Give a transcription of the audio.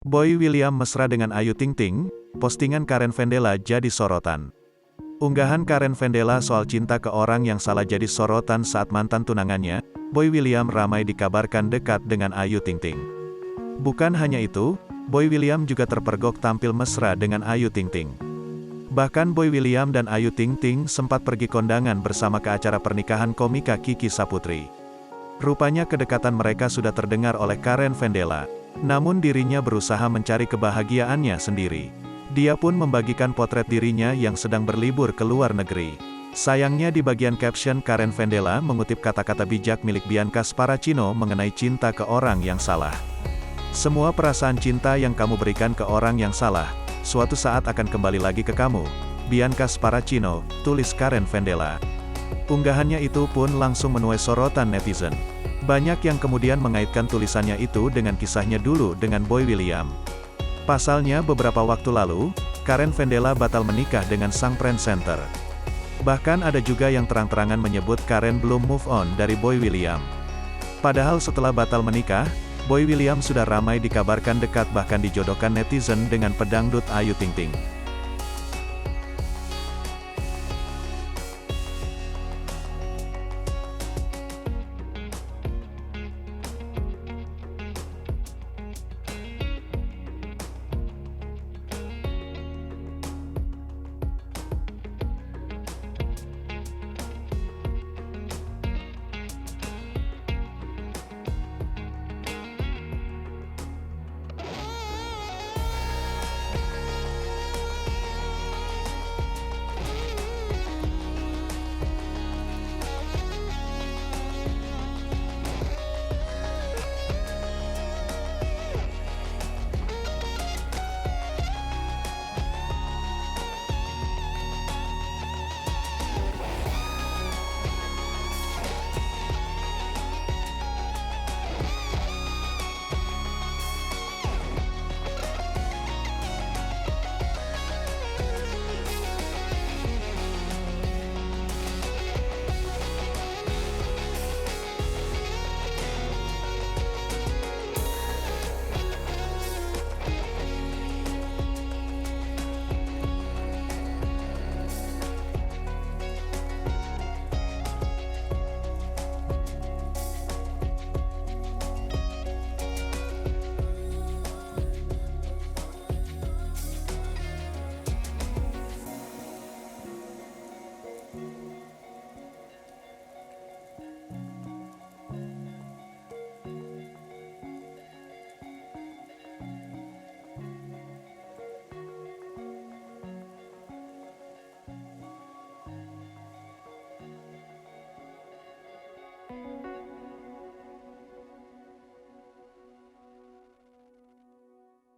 Boy William mesra dengan Ayu Ting Ting, postingan Karen Vendela jadi sorotan. Unggahan Karen Vendela soal cinta ke orang yang salah jadi sorotan saat mantan tunangannya, Boy William ramai dikabarkan dekat dengan Ayu Ting Ting. Bukan hanya itu, Boy William juga terpergok tampil mesra dengan Ayu Ting Ting. Bahkan Boy William dan Ayu Ting Ting sempat pergi kondangan bersama ke acara pernikahan komika Kiki Saputri. Rupanya kedekatan mereka sudah terdengar oleh Karen Vendela, namun dirinya berusaha mencari kebahagiaannya sendiri. Dia pun membagikan potret dirinya yang sedang berlibur ke luar negeri. Sayangnya di bagian caption Karen Vendela mengutip kata-kata bijak milik Bianca Sparacino mengenai cinta ke orang yang salah. Semua perasaan cinta yang kamu berikan ke orang yang salah, suatu saat akan kembali lagi ke kamu. Bianca Sparacino, tulis Karen Vendela. Unggahannya itu pun langsung menuai sorotan netizen. Banyak yang kemudian mengaitkan tulisannya itu dengan kisahnya dulu dengan Boy William. Pasalnya beberapa waktu lalu, Karen Vendela batal menikah dengan sang presenter. Bahkan ada juga yang terang-terangan menyebut Karen belum move on dari Boy William. Padahal setelah batal menikah, Boy William sudah ramai dikabarkan dekat bahkan dijodohkan netizen dengan pedangdut Ayu Ting Ting.